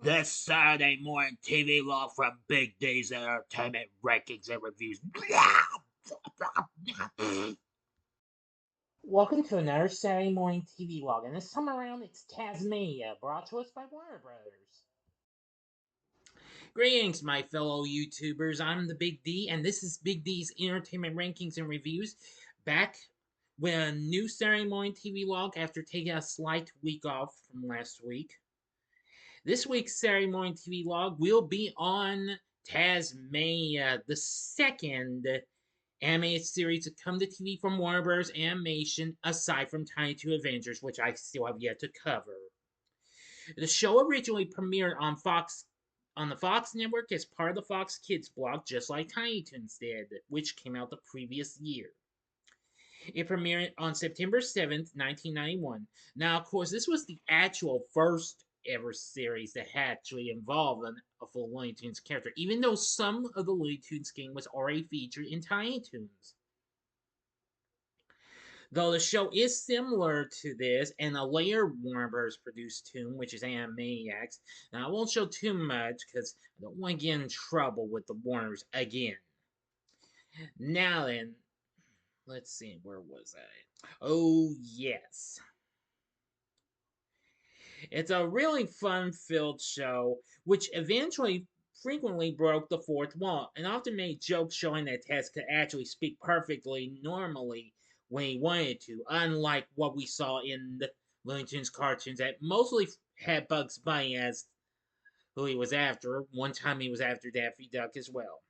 The Saturday Morning TVLog from Big D's Entertainment Rankings and Reviews. Welcome to another Saturday Morning TVLog, and this time around it's Tazmania, brought to us by Warner Brothers. Greetings, my fellow YouTubers. I'm the Big D, and this is Big D's Entertainment Rankings and Reviews, back with a new Saturday Morning TVLog after taking a slight week off from last week. This week's Saturday Morning TVLog will be on Tazmania, the second animated series to come to TV from Warner Bros. Animation, aside from Tiny Toon Adventures, which I still have yet to cover. The show originally premiered on the Fox network as part of the Fox Kids block, just like Tiny Toons did, which came out the previous year. It premiered on September 7th, 1991. Now, of course, this was the actual first ever series that actually involved a full Looney Tunes character, even though some of the Looney Tunes game was already featured in Tiny Toons. Though the show is similar to this and a later Warner Bros. Produced tune, which is Animaniacs. Now, I won't show too much because I don't want to get in trouble with the Warners again. Now then, let's see, where was I? Oh, yes. It's a really fun-filled show, which eventually frequently broke the fourth wall and often made jokes showing that Taz could actually speak perfectly normally when he wanted to, unlike what we saw in the Looney Tunes cartoons that mostly had Bugs Bunny as who he was after. One time he was after Daffy Duck as well.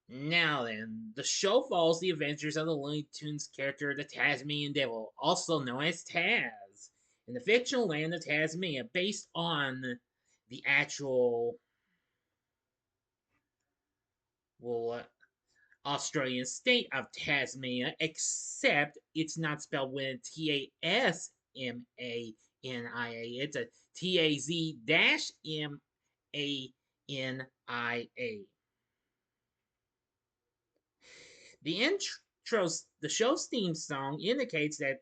Now then, the show follows the adventures of the Looney Tunes character, the Tazmanian Devil, also known as Taz, in the fictional land of Tasmania, based on the actual, Australian state of Tasmania, except it's not spelled with Tasmania. It's a Taz-Mania. The show's theme song indicates that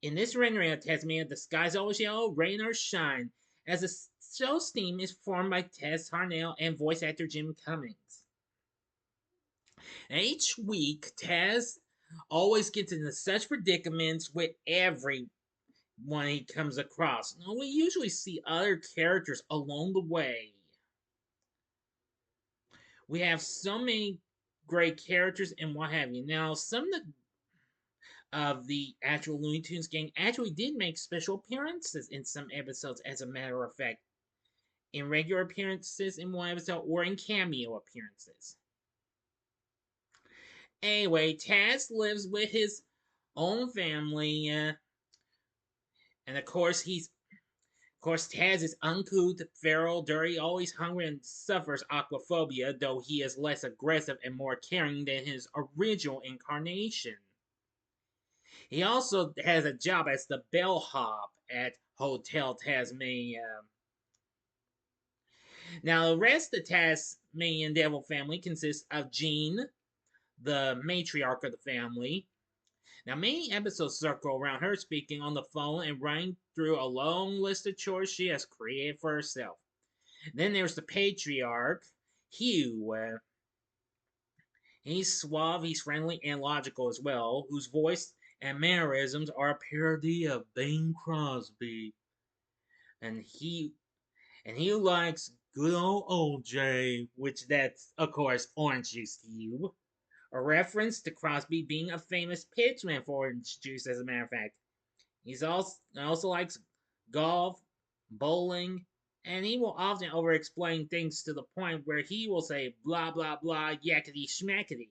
in this rendering of Tasmania, the sky's always yellow, rain or shine, as the show's theme is formed by Tess Harnell and voice actor Jim Cummings. And each week, Taz always gets into such predicaments with everyone he comes across. Now, we usually see other characters along the way. We have so many great characters and what have you. Now, some of the actual Looney Tunes gang actually did make special appearances in some episodes, as a matter of fact, in regular appearances in one episode or in cameo appearances. Anyway, Taz lives with his own family, and of course Taz is uncouth, feral, dirty, always hungry, and suffers aquaphobia, though he is less aggressive and more caring than his original incarnation. He also has a job as the bellhop at Hotel Tazmania. Now, the rest of the Tazmanian Devil family consists of Jean, the matriarch of the family. Now, many episodes circle around her speaking on the phone and running through a long list of chores she has created for herself. Then there's the patriarch, Hugh. He's suave, he's friendly, and logical as well, whose voice and mannerisms are a parody of Bing Crosby. And he likes good old OJ, which that's of course orange juice to you. A reference to Crosby being a famous pitchman for orange juice, as a matter of fact. He's also likes golf, bowling, and he will often over explain things to the point where he will say blah blah blah yakety schmackety.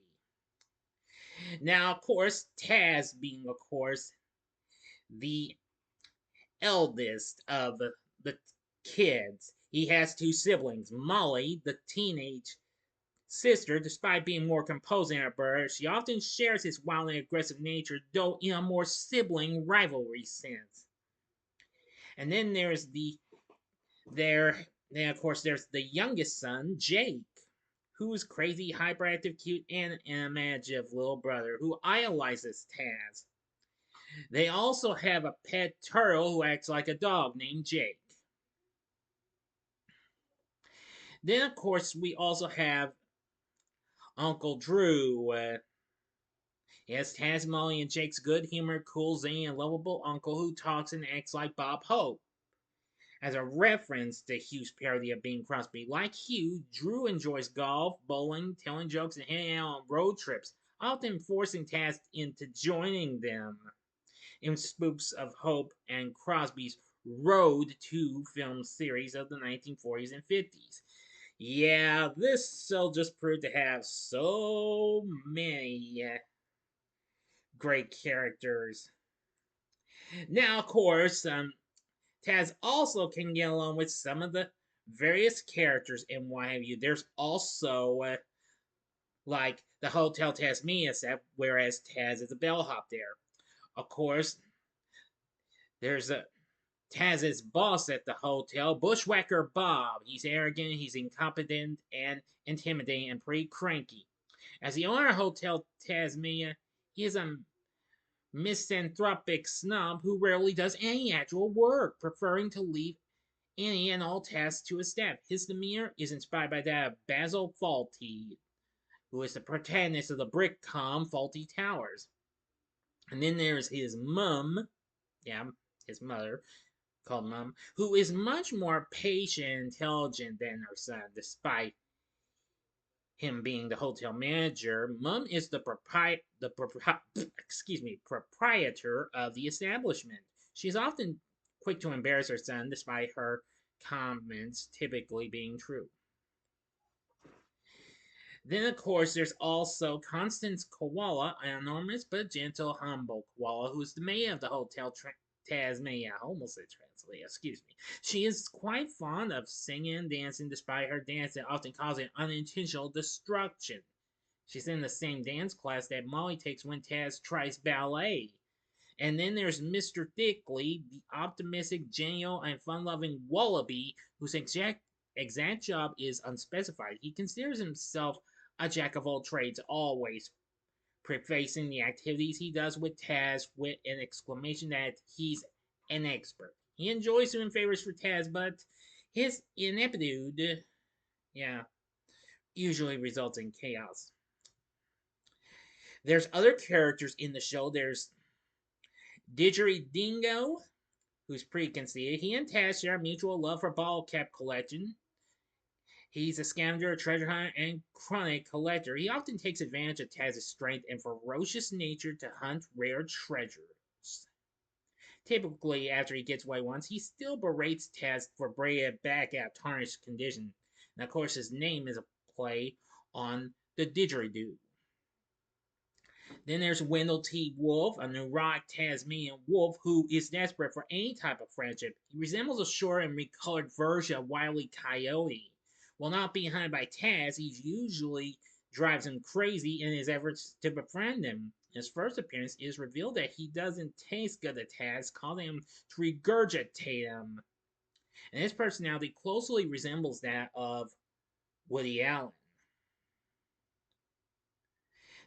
Now, of course, Taz being, of course, the eldest of the kids. He has two siblings. Molly, the teenage sister, despite being more composed than her brother, she often shares his wild and aggressive nature, though in a more sibling rivalry sense. And then then of course there's the youngest son, Jake, who's crazy, hyperactive, cute, and an imaginative little brother who idolizes Taz. They also have a pet turtle who acts like a dog named Jake. Then, of course, we also have Uncle Drew. Yes, Tazmanian Jake's good humored, cool, zany, and lovable uncle who talks and acts like Bob Hope. As a reference to Hugh's parody of Bing Crosby, like Hugh, Drew enjoys golf, bowling, telling jokes, and hanging out on road trips, often forcing Taz into joining them in spooks of Hope and Crosby's Road to film series of the 1940s and 50s. Yeah, this show just proved to have so many great characters. Now, of course, Taz also can get along with some of the various characters and what have you. There's also like the Hotel Tazmania set, whereas Taz is a bellhop there. Of course, there's a Taz's boss at the hotel, Bushwhacker Bob. He's arrogant, he's incompetent, and intimidating, and pretty cranky. As the owner of Hotel Tazmania, he is a misanthropic snob who rarely does any actual work, preferring to leave any and all tasks to his staff. His demeanor is inspired by that of Basil Fawlty, who is the protagonist of the Brickcom Fawlty Towers. And then there's his mum, yeah, his mother, called Mum, who is much more patient and intelligent than her son, despite him being the hotel manager. Mum is the proprietor of the establishment. She is often quick to embarrass her son, despite her comments typically being true. Then, of course, there's also Constance Koala, an enormous but gentle, humble koala who is the maid of the Hotel Tazmania. I almost said translate, excuse me. She is quite fond of singing and dancing, despite her dancing often causing unintentional destruction. She's in the same dance class that Molly takes when Taz tries ballet. And then there's Mr. Thickley, the optimistic, genial, and fun-loving wallaby whose exact job is unspecified. He considers himself a jack of all trades, always prefacing the activities he does with Taz with an exclamation that he's an expert. He enjoys doing favors for Taz, but his ineptitude, yeah, usually results in chaos. There's other characters in the show. There's Didgeridingo, who's pretty conceited. He and Taz share a mutual love for bottle cap collection. He's a scavenger, a treasure hunter, and chronic collector. He often takes advantage of Taz's strength and ferocious nature to hunt rare treasures. Typically, after he gets what he wants, he still berates Taz for bringing it back out tarnished condition. And of course, his name is a play on the didgeridoo. Then there's Wendell T. Wolf, a neurotic Tasmanian wolf who is desperate for any type of friendship. He resembles a short and recolored version of Wile E. Coyote. While not being hunted by Taz, he usually drives him crazy in his efforts to befriend him. In his first appearance, it is revealed that he doesn't taste good to Taz, causing him to regurgitate him. And his personality closely resembles that of Woody Allen.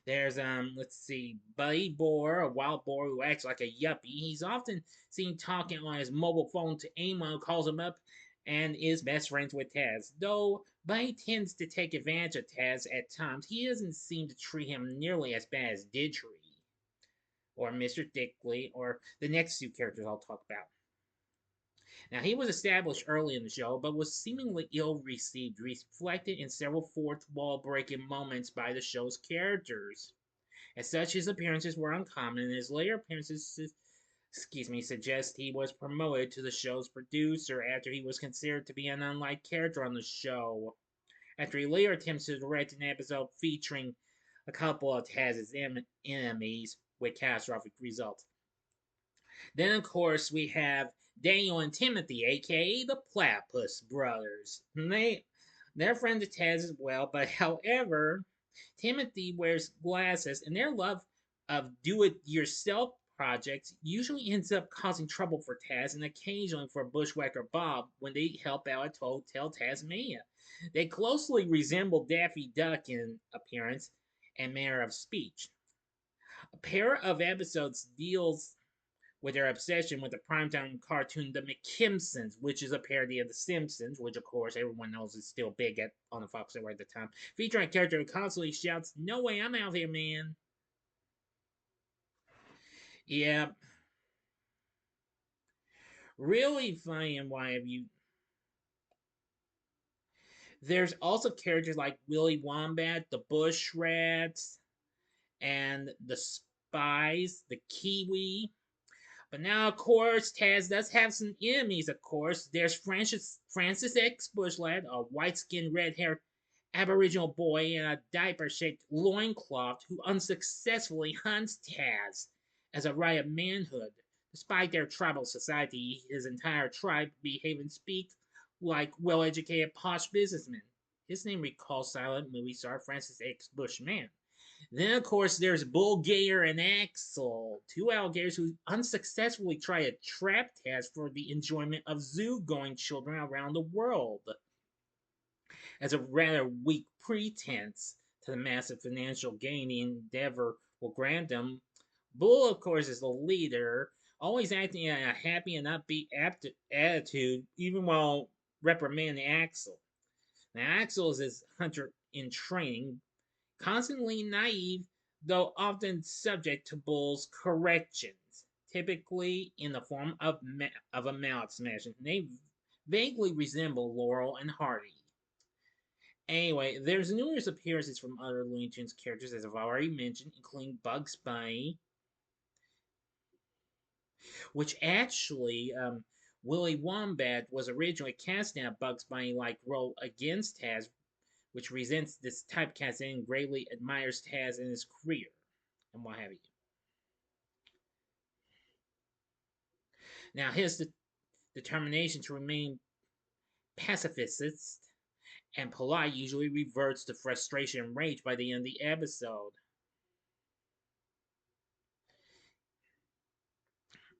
There's let's see, Buddy Boar, a wild boar who acts like a yuppie. He's often seen talking on his mobile phone to anyone who calls him up and is best friends with Taz. Though Buddy tends to take advantage of Taz at times, he doesn't seem to treat him nearly as bad as Didgeridoo or Mr. Thickley or the next two characters I'll talk about. Now, he was established early in the show, but was seemingly ill received, reflected in several fourth wall breaking moments by the show's characters. As such, his appearances were uncommon, and his later appearances suggest he was promoted to the show's producer after he was considered to be an unliked character on the show. After he later attempts to direct an episode featuring a couple of Taz's enemies with catastrophic results. Then, of course, we have Daniel and Timothy, aka the Platypus Brothers. They're friends of Taz as well, but however, Timothy wears glasses, and their love of do-it-yourself projects usually ends up causing trouble for Taz and occasionally for Bushwhacker Bob when they help out at Hotel Tazmania. They closely resemble Daffy Duck in appearance and manner of speech. A pair of episodes deals with their obsession with the primetime cartoon The McKimsons, which is a parody of The Simpsons, which of course everyone knows is still big on the Fox network at the time, featuring a character who constantly shouts, "No way, I'm out here, man." Yeah, really funny. And why have you? There's also characters like Willy Wombat, the Bush Rats, and the Spies, the Kiwi. But now, of course, Taz does have some enemies, of course. There's Francis X. Bushlad, a white-skinned, red-haired Aboriginal boy in a diaper-shaped loincloth who unsuccessfully hunts Taz as a right of manhood. Despite their tribal society, his entire tribe behave and speak like well-educated posh businessmen. His name recalls silent movie star Francis X. Bushman. Then, of course, there's Bullgator and Axel, two alligators who unsuccessfully try to trap Taz for the enjoyment of zoo-going children around the world, as a rather weak pretense to the massive financial gain the endeavor will grant them. Bull, of course, is the leader, always acting in a happy and upbeat attitude, even while reprimanding Axel. Now, Axel is his hunter in training, constantly naive, though often subject to Bull's corrections, typically in the form of a mallet smashing. They vaguely resemble Laurel and Hardy. Anyway, there's numerous appearances from other Looney Tunes characters, as I've already mentioned, including Bugs Bunny, which actually, Willy Wombat was originally cast in a Bugs Bunny-like role against Taz, which resents this typecasting and greatly admires Taz in his career, and what have you. Now, his determination to remain pacifist and polite usually reverts to frustration and rage by the end of the episode.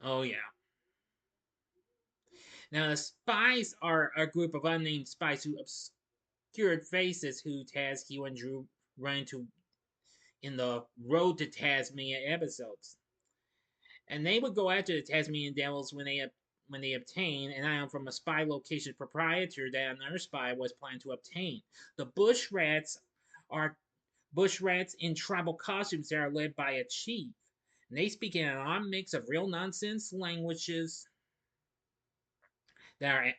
Oh, yeah. Now, the spies are a group of unnamed spies who obscured faces who Taz, Hugh, and Drew run into in the Road to Tazmania episodes. And they would go after the Tazmanian Devils when they obtain an item from a spy location proprietor that another spy was planning to obtain. The Bush Rats are Bush Rats in tribal costumes that are led by a chief. And they speak in an odd mix of real nonsense languages that are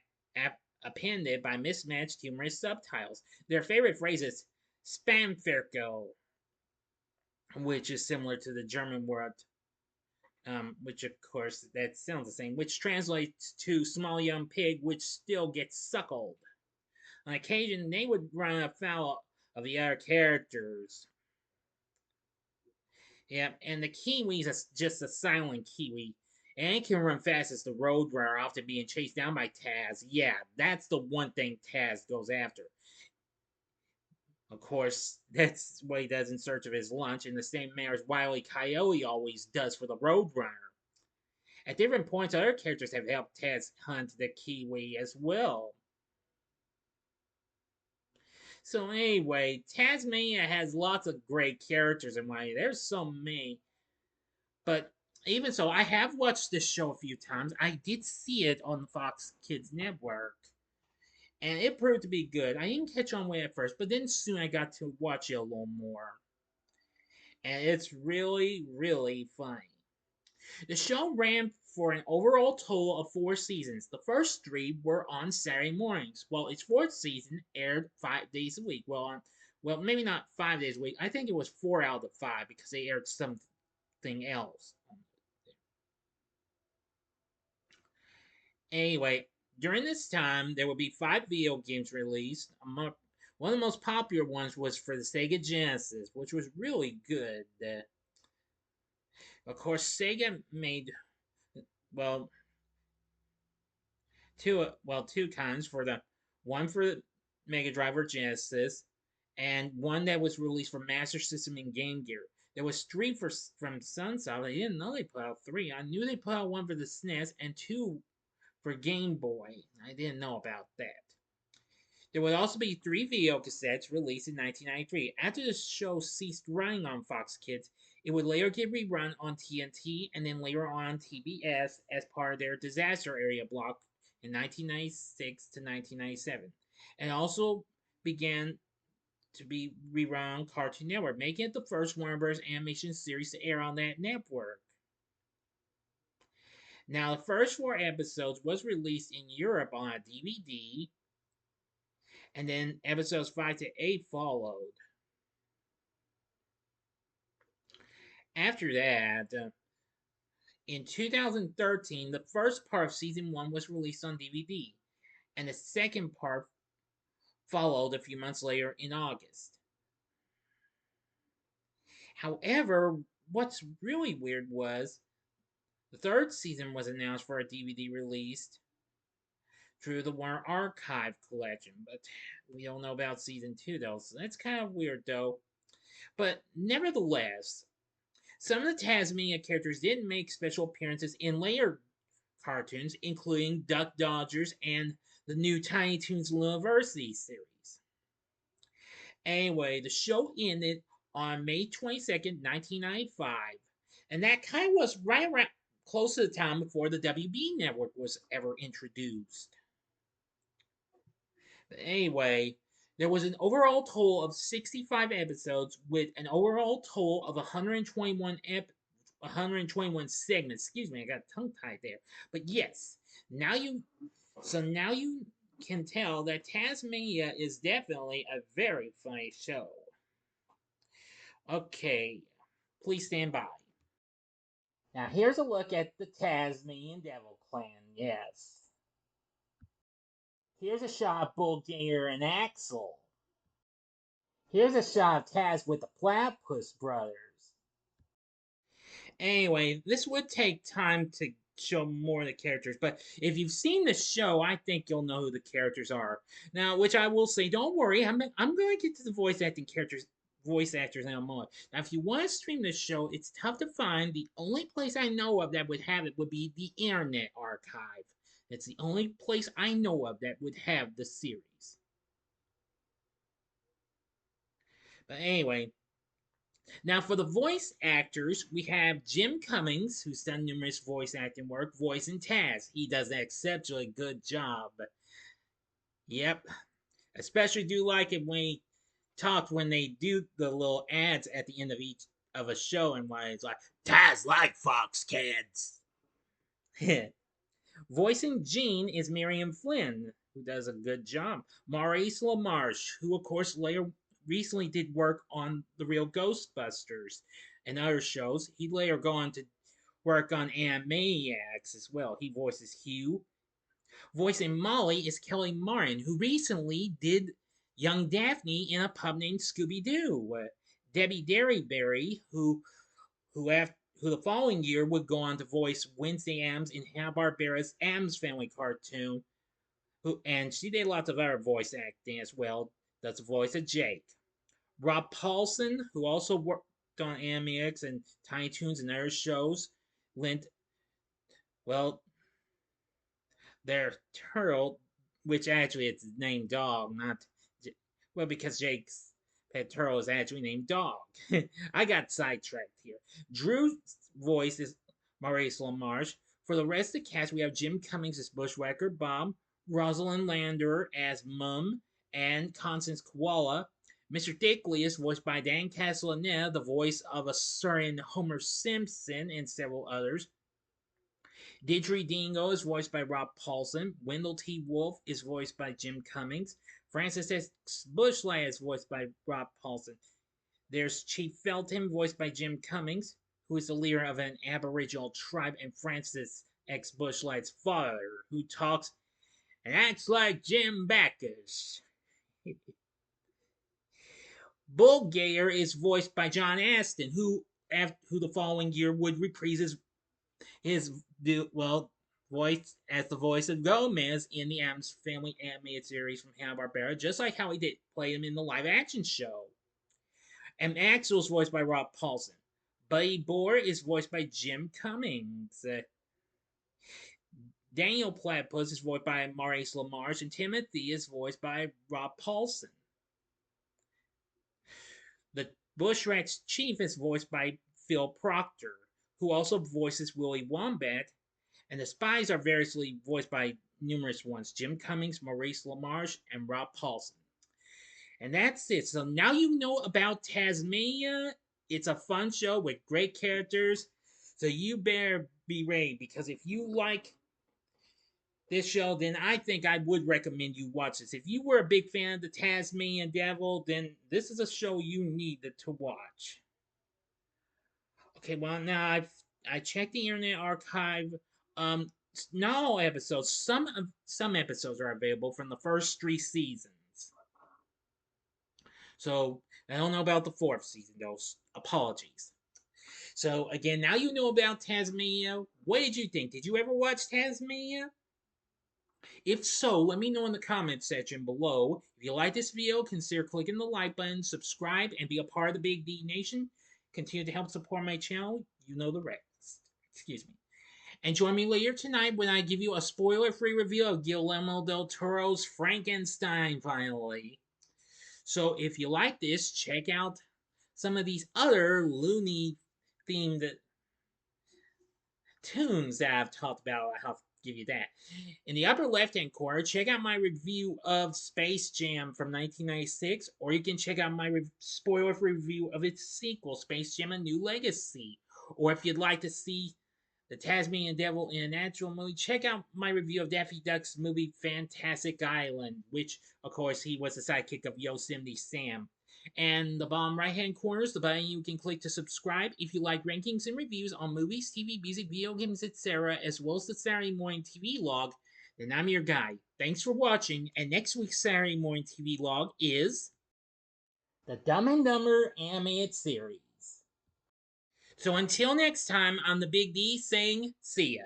appended by mismatched humorous subtitles. Their favorite phrase is Spamferko, which is similar to the German word, which of course that sounds the same, which translates to small young pig which still gets suckled. On occasion, they would run afoul of the other characters. Yeah, and the Kiwi is just a silent Kiwi. And it can run fast as the Roadrunner, often being chased down by Taz. Yeah, that's the one thing Taz goes after. Of course, that's what he does in search of his lunch, in the same manner as Wile E. Coyote always does for the Roadrunner. At different points, other characters have helped Taz hunt the Kiwi as well. So anyway, Tazmania has lots of great characters in my. There's so many. But even so, I have watched this show a few times. I did see it on the Fox Kids Network. And it proved to be good. I didn't catch on with it at first, but then soon I got to watch it a little more. And it's really, really funny. The show ran for an overall total of 4 seasons. The first 3 were on Saturday mornings, while its 4th season aired 5 days a week. Well, maybe not 5 days a week. I think it was 4 out of the 5 because they aired something else. Anyway, during this time, there would be 5 video games released. One of the most popular ones was for the Sega Genesis, which was really good. Of course, Sega made, well, two kinds for the one for Mega Drive or Genesis, and one that was released for Master System and Game Gear. There was 3 from Sunsoft. I didn't know they put out 3. I knew they put out 1 for the SNES and 2 for Game Boy. I didn't know about that. There would also be 3 video cassettes released in 1993. After the show ceased running on Fox Kids, It would later get rerun on TNT and then later on TBS as part of their disaster area block in 1996 to 1997. And also began to be rerun on Cartoon Network, making it the first Warner Bros. Animation series to air on that network. Now, the first 4 episodes was released in Europe on a DVD, and then episodes 5 to 8 followed. After that, in 2013, the first part of season 1 was released on DVD, and the second part followed a few months later in August. However, what's really weird was the third season was announced for a DVD release through the Warner Archive collection, but we don't know about season 2 though, so that's kind of weird though. But nevertheless, some of the Tazmania characters did make special appearances in later cartoons, including Duck Dodgers and the new Tiny Toons University series. Anyway, the show ended on May 22nd, 1995, and that kind of was right around close to the time before the WB network was ever introduced. But anyway, there was an overall total of 65 episodes with an overall total of 121 segments. Excuse me, I got tongue tied there. But yes, now you can tell that Tazmania is definitely a very funny show. Okay, please stand by. Now here's a look at the Tazmanian Devil clan. Yes. Here's a shot of Bulgaria and Axel. Here's a shot of Taz with the Platypus brothers. Anyway, this would take time to show more of the characters, but if you've seen the show, I think you'll know who the characters are. Now, which I will say, don't worry, I'm going to get to the voice actors in a moment. Now, if you want to stream this show, it's tough to find. The only place I know of that would have it would be the Internet Archive. It's the only place I know of that would have the series. But anyway, now for the voice actors, we have Jim Cummings, who's done numerous voice acting work, voicing Taz. He does an exceptionally good job. Yep. Especially do like it when he talks when they do the little ads at the end of each of a show and why it's like, Taz like Fox kids. Voicing Jean is Miriam Flynn, who does a good job. Maurice LaMarche, who of course later recently did work on The Real Ghostbusters and other shows. He'd later go on to work on Animaniacs as well. He voices Hugh. Voicing Molly is Kelly Martin, who recently did young Daphne in a pub named Scooby-Doo. Debbie Derryberry, who the following year would go on to voice Wednesday Addams in Hanna-Barbera's Addams Family cartoon, and she did lots of other voice acting as well. That's the voice of Jake. Rob Paulsen, who also worked on Animaniacs and Tiny Toons and other shows, lent, well, their turtle, which actually it's named Dog, not, well, because Jake's pet turtle is actually named Dog. I got sidetracked here. Drew's voice is Maurice LaMarche. For the rest of the cast, we have Jim Cummings as Bushwhacker Bob, Rosalind Lander as Mum, and Constance Koala. Mr. Dickley is voiced by Dan Castellaneta, the voice of a certain Homer Simpson and several others. Didgeridoo Dingo is voiced by Rob Paulsen. Wendell T. Wolf is voiced by Jim Cummings. Francis S. Bushlight is voiced by Rob Paulsen. There's Chief Felton, voiced by Jim Cummings, who is the leader of an Aboriginal tribe, and Francis X. Bushlight's father, who talks and acts like Jim Backus. Bull Gayer is voiced by John Astin, who the following year would reprise his voice as the voice of Gomez in the Addams Family animated series from Hanna-Barbera, just like how he did play him in the live-action show. And Axel is voiced by Rob Paulsen. Buddy Bohr is voiced by Jim Cummings. Daniel Platypus is voiced by Maurice LaMarche, and Timothy is voiced by Rob Paulsen. The Bushwhack's chief is voiced by Phil Proctor, who also voices Willy Wombat, and the spies are variously voiced by numerous ones: Jim Cummings, Maurice LaMarche, and Rob Paulson. And that's it. So now you know about Tazmania. It's a fun show with great characters. So you better be ready, because if you like this show, then I think I would recommend you watch this. If you were a big fan of the Tazmanian Devil, then this is a show you needed to watch. Okay, well now I checked the Internet Archive. Um, Not all episodes. Some episodes are available from the first 3 seasons. So I don't know about the 4th season, though. Apologies. So again, now you know about Tazmania. What did you think? Did you ever watch Tazmania? If so, let me know in the comments section below. If you like this video, consider clicking the like button, subscribe, and be a part of the Big D Nation. Continue to help support my channel. You know the rest. Excuse me. And join me later tonight when I give you a spoiler-free review of Guillermo del Toro's Frankenstein, finally. So if you like this, check out some of these other Looney-themed tunes that I've talked about. I'll give you that. In the upper left-hand corner, check out my review of Space Jam from 1996, or you can check out my spoiler-free review of its sequel, Space Jam: A New Legacy. Or if you'd like to see the Tazmanian Devil in an actual movie, check out my review of Daffy Duck's movie Fantastic Island, which, of course, he was the sidekick of Yosemite Sam. And the bottom right-hand corner is the button you can click to subscribe if you like rankings and reviews on movies, TV, music, video games, etc., as well as the Saturday Morning TVLog. Then I'm your guy. Thanks for watching, and next week's Saturday Morning TVLog is the Dumb and Dumber animated series. So until next time, I'm the Big D saying, see ya.